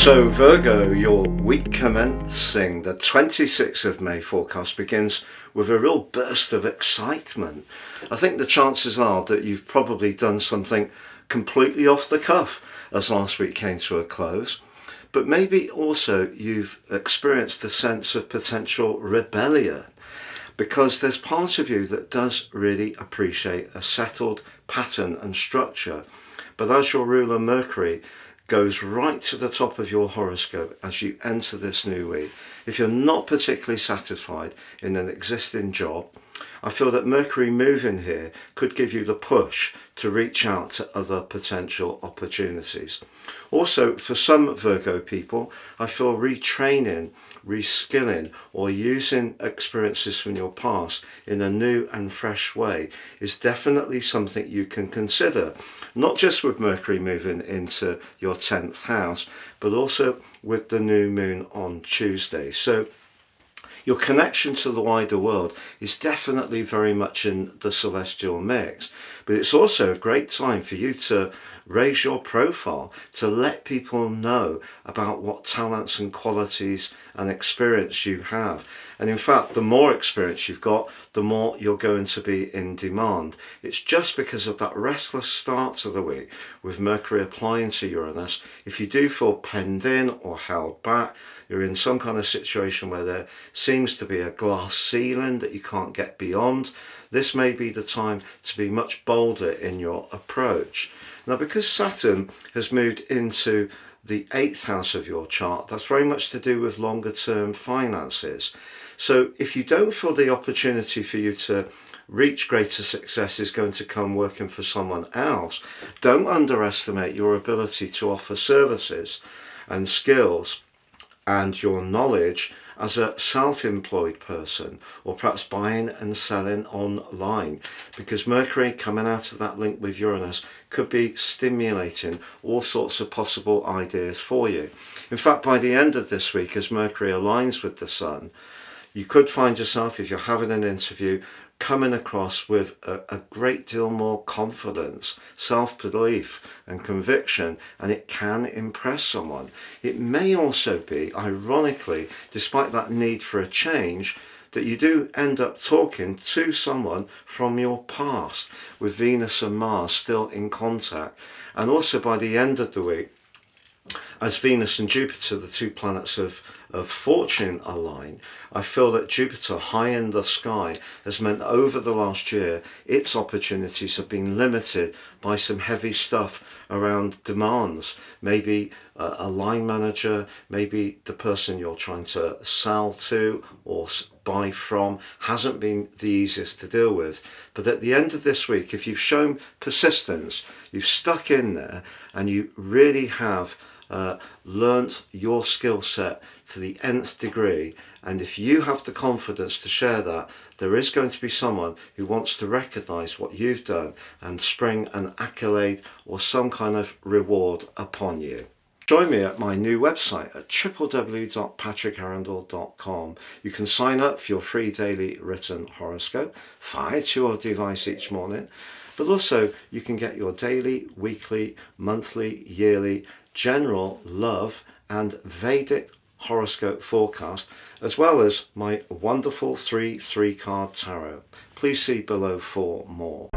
So Virgo, your week commencing the 26th of May forecast begins with a real burst of excitement. I think the chances are that you've probably done something completely off the cuff as last week came to a close, but maybe also you've experienced a sense of potential rebellion, because there's part of you that does really appreciate a settled pattern and structure. But as your ruler Mercury goes right to the top of your horoscope as you enter this new week, if you're not particularly satisfied in an existing job, I feel that Mercury moving here could give you the push to reach out to other potential opportunities. Also, for some Virgo people, I feel retraining, reskilling, or using experiences from your past in a new and fresh way is definitely something you can consider, not just with Mercury moving into your 10th house, but also with the new moon on Tuesday. So your connection to the wider world is definitely very much in the celestial mix, but it's also a great time for you to raise your profile, to let people know about what talents and qualities and experience you have. And in fact, the more experience you've got, the more you're going to be in demand. It's just because of that restless start to the week with Mercury applying to Uranus. If you do feel penned in or held back, you're in some kind of situation where there seems to be a glass ceiling that you can't get beyond, this may be the time to be much bolder in your approach. Now, because Saturn has moved into the 8th house of your chart, that's very much to do with longer term finances. So if you don't feel the opportunity for you to reach greater success is going to come working for someone else, don't underestimate your ability to offer services and skills and your knowledge as a self-employed person, or perhaps buying and selling online, because Mercury coming out of that link with Uranus could be stimulating all sorts of possible ideas for you. In fact, by the end of this week, as Mercury aligns with the Sun, you could find yourself, if you're having an interview, coming across with a great deal more confidence, self-belief and conviction, and it can impress someone. It may also be, ironically, despite that need for a change, that you do end up talking to someone from your past, with Venus and Mars still in contact. And also by the end of the week, as Venus and Jupiter, the two planets of fortune, align, I feel that Jupiter high in the sky has meant over the last year its opportunities have been limited by some heavy stuff around demands. Maybe a line manager, maybe the person you're trying to sell to or buy from hasn't been the easiest to deal with. But at the end of this week, if you've shown persistence, you've stuck in there, and you really have learnt your skill set to the nth degree, and if you have the confidence to share that, there is going to be someone who wants to recognise what you've done and spring an accolade or some kind of reward upon you. Join me at my new website at www.patrickarundell.com. You can sign up for your free daily written horoscope fired to your device each morning, but also you can get your daily, weekly, monthly, yearly, general, love and Vedic horoscope forecast, as well as my wonderful 3 card tarot. Please see below for more.